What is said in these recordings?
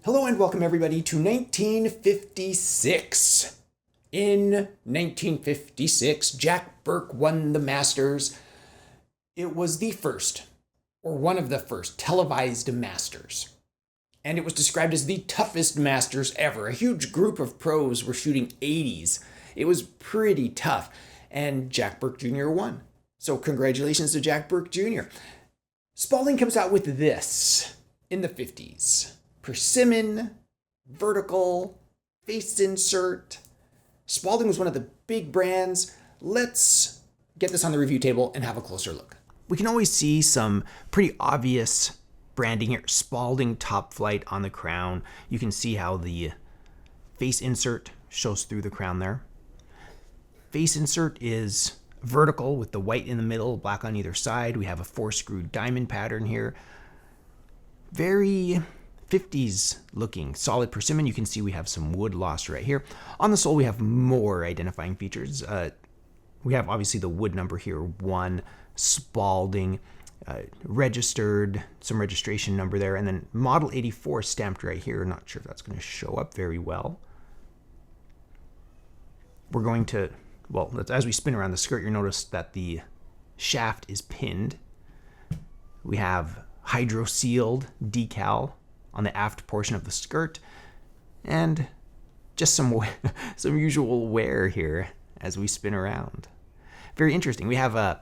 Hello and welcome everybody to 1956. In 1956, Jack Burke won the Masters. It was the first, or one of the first, televised Masters. And it was described as the toughest Masters ever. A huge group of pros were shooting 80s. It was pretty tough. And Jack Burke Jr. won. So congratulations to Jack Burke Jr. Spalding comes out with this in the 50s. Persimmon, vertical, face insert. Spalding was one of the big brands. Let's get this on the review table and have a closer look. We can always see some pretty obvious branding here. Spalding Top Flight on the crown. You can see how the face insert shows through the crown there. Face insert is vertical with the white in the middle, black on either side. We have a 4-screw diamond pattern here. Very 50s looking. Solid persimmon. You can see we have some wood loss right here. On the sole, we have more identifying features. We have obviously the wood number here, 1, Spalding, registered, some registration number there, and then model 84 stamped right here. Not sure if that's going to show up very well. We're going to, well, as we spin around the skirt, you'll notice that the shaft is pinned. We have hydro-sealed decal on the aft portion of the skirt, and just some usual wear here as we spin around. Very interesting. We have a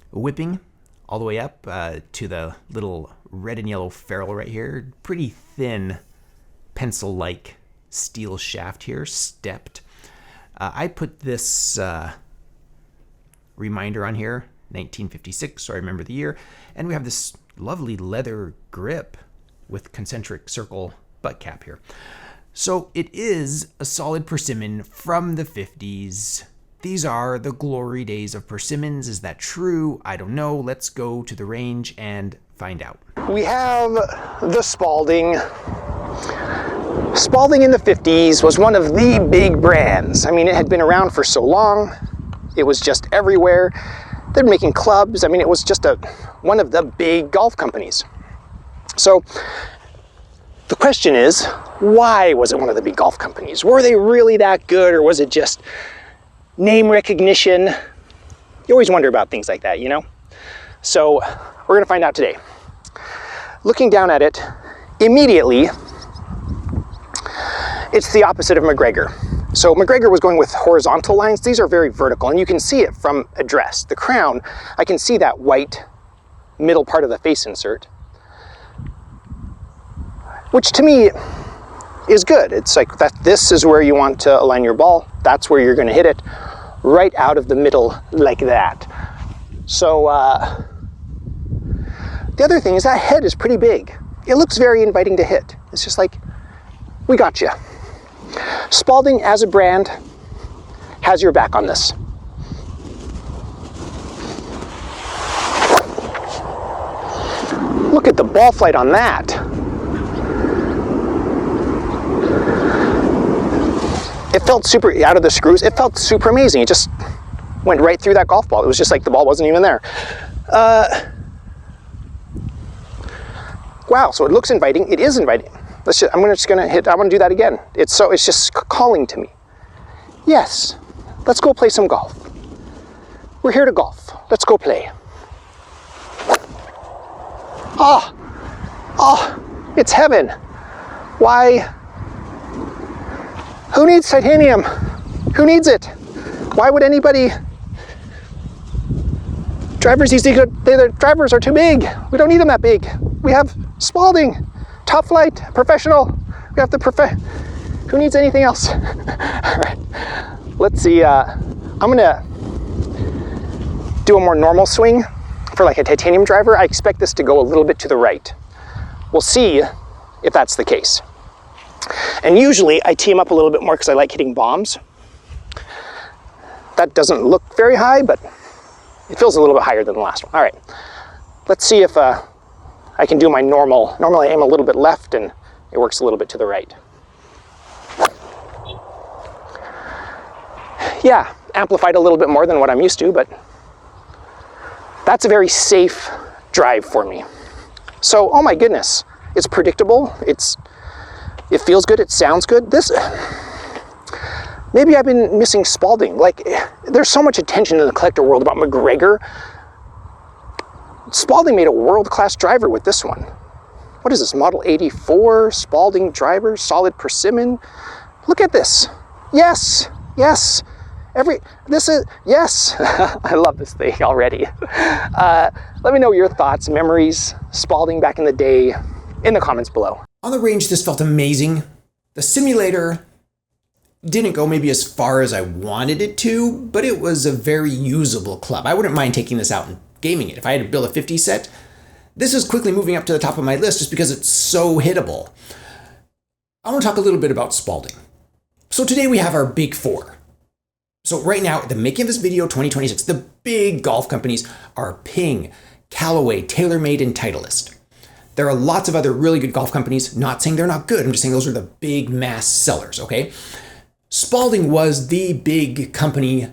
whipping all the way up to the little red and yellow ferrule right here. Pretty thin pencil-like steel shaft here, stepped. I put this reminder on here, 1956, so I remember the year, and we have this lovely leather grip with concentric circle butt cap here. So it is a solid persimmon from the 50s. These are the glory days of persimmons. Is that true? I don't know. Let's go to the range and find out. We have the Spalding. Spalding in the 50s was one of the big brands. I mean, it had been around for so long. It was just everywhere. They're making clubs. I mean, it was just one of the big golf companies. So the question is, why was it one of the big golf companies? Were they really that good, or was it just name recognition? You always wonder about things like that, you know? So we're going to find out today. Looking down at it, immediately, it's the opposite of McGregor. So McGregor was going with horizontal lines. These are very vertical, and you can see it from a dress. The crown, I can see that white middle part of the face insert, which to me is good. It's like that. This is where you want to align your ball. That's where you're going to hit it, right out of the middle like that. So the other thing is that head is pretty big. It looks very inviting to hit. It's just like, we got you. Spalding as a brand has your back on this. Look at the ball flight on that. It felt super, out of the screws, it felt super amazing. It just went right through that golf ball. It was just like the ball wasn't even there. Wow, so it looks inviting. It is inviting. I'm just gonna hit, I wanna do that again. It's just calling to me. Yes, let's go play some golf. We're here to golf. Let's go play. Oh, it's heaven. Why? Who needs titanium? Who needs it? Why would anybody? Drivers, the drivers are too big. We don't need them that big. We have Spalding, Top Flight, professional. We have the Who needs anything else? All right, let's see. I'm gonna do a more normal swing for like a titanium driver. I expect this to go a little bit to the right. We'll see if that's the case. And usually I tee them up a little bit more because I like hitting bombs. That doesn't look very high, but it feels a little bit higher than the last one. All right, let's see if I can do my normal. Normally I aim a little bit left and it works a little bit to the right. Yeah, amplified a little bit more than what I'm used to, but that's a very safe drive for me. So, oh my goodness, it's predictable. It's It feels good, it sounds good. Maybe I've been missing Spalding. Like, there's so much attention in the collector world about McGregor. Spalding made a world-class driver with this one. What is this, Model 84, Spalding driver, solid Persimmon? Look at this. Yes, yes. Yes. I love this thing already. Let me know your thoughts, memories, Spalding back in the day, in the comments below. On the range, this felt amazing. The simulator didn't go maybe as far as I wanted it to, but it was a very usable club. I wouldn't mind taking this out and gaming it. If I had to build a 50 set, this is quickly moving up to the top of my list just because it's so hittable. I want to talk a little bit about Spalding. So today we have our big four. So right now, the making of this video, 2026, the big golf companies are Ping, Callaway, TaylorMade, and Titleist. There are lots of other really good golf companies. Not saying they're not good. I'm just saying those are the big mass sellers, okay? Spalding was the big company,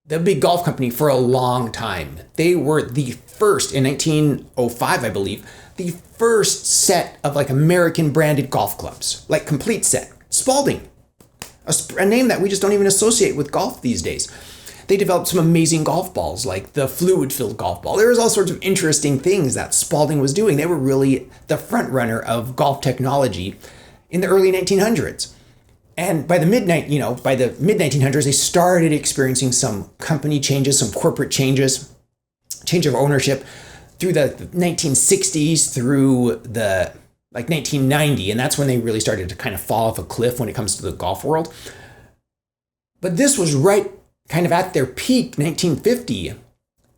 the big golf company for a long time. They were the first, in 1905, I believe, the first set of like American branded golf clubs, like complete set. Spalding, a name that we just don't even associate with golf these days. They developed some amazing golf balls, like the fluid-filled golf ball. There was all sorts of interesting things that Spalding was doing. They were really the front runner of golf technology in the early 1900s. And by the mid-1900s, they started experiencing some company changes, some corporate changes, change of ownership through the 1960s through the 1990. And that's when they really started to kind of fall off a cliff when it comes to the golf world. But this was right kind of at their peak, 1950,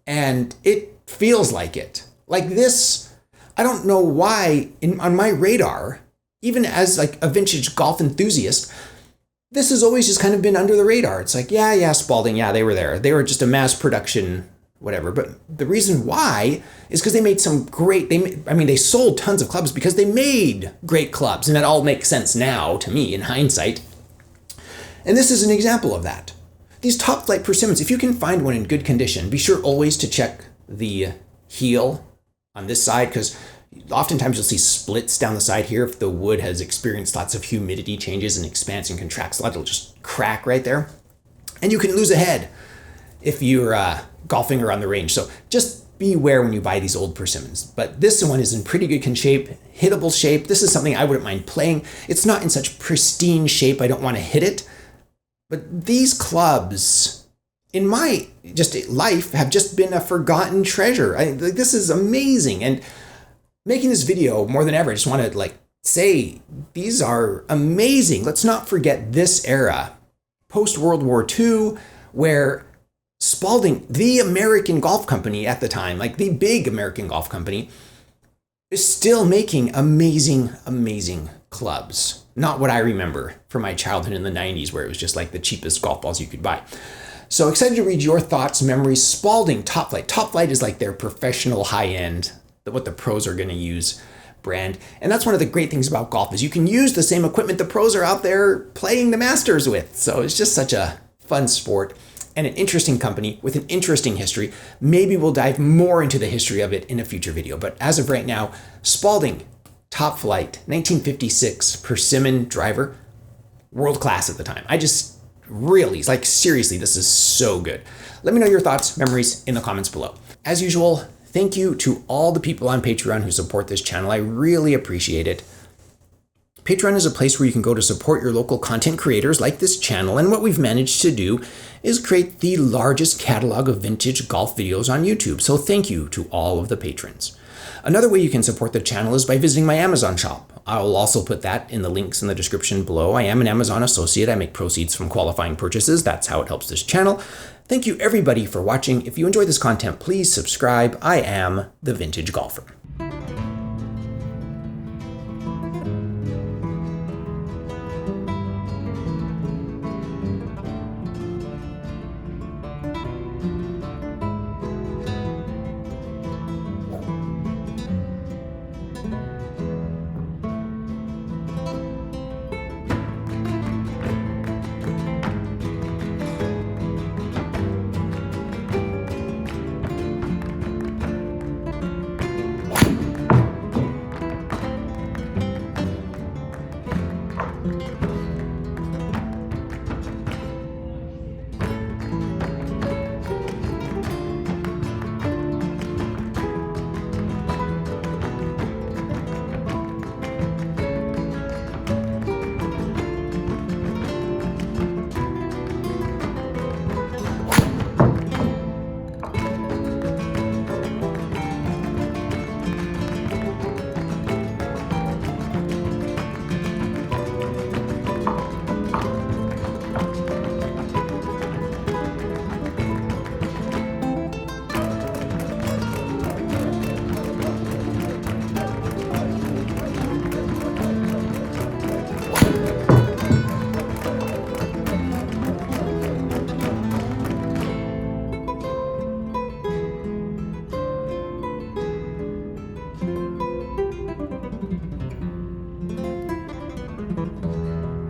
and it feels like it. Like this, I don't know why, on my radar, even as like a vintage golf enthusiast, this has always just kind of been under the radar. It's like, yeah, Spalding, yeah, they were there. They were just a mass production, whatever. But the reason why is because they made some great, they sold tons of clubs because they made great clubs. And that all makes sense now to me in hindsight. And this is an example of that. These top flight persimmons, if you can find one in good condition, be sure always to check the heel on this side, because oftentimes you'll see splits down the side here. If the wood has experienced lots of humidity changes and expands and contracts a lot, it'll just crack right there. And you can lose a head if you're golfing or on the range. So just beware when you buy these old persimmons. But this one is in pretty good shape, hittable shape. This is something I wouldn't mind playing. It's not in such pristine shape, I don't want to hit it. But these clubs, in my life, have just been a forgotten treasure. This is amazing. And making this video more than ever, I just want to say these are amazing. Let's not forget this era, post-World War II, where Spalding, the American golf company at the time, like the big American golf company, is still making amazing, amazing clubs. Not what I remember from my childhood in the 90s, where it was just like the cheapest golf balls you could buy. So excited to read your thoughts, memories. Spalding, Top Flight. Top Flight is like their professional high-end, what the pros are going to use brand. And that's one of the great things about golf is you can use the same equipment the pros are out there playing the Masters with. So it's just such a fun sport and an interesting company with an interesting history. Maybe we'll dive more into the history of it in a future video. But as of right now, Spalding, Top Flight, 1956, Persimmon driver, world class at the time. I just really, seriously, this is so good. Let me know your thoughts, memories in the comments below. As usual, thank you to all the people on Patreon who support this channel. I really appreciate it. Patreon is a place where you can go to support your local content creators like this channel, and what we've managed to do is create the largest catalog of vintage golf videos on YouTube. So thank you to all of the patrons. Another way you can support the channel is by visiting my Amazon shop. I will also put that in the links in the description below. I am an Amazon associate. I make proceeds from qualifying purchases. That's how it helps this channel. Thank you everybody for watching. If you enjoy this content, please subscribe. I am the Vintage Golfer.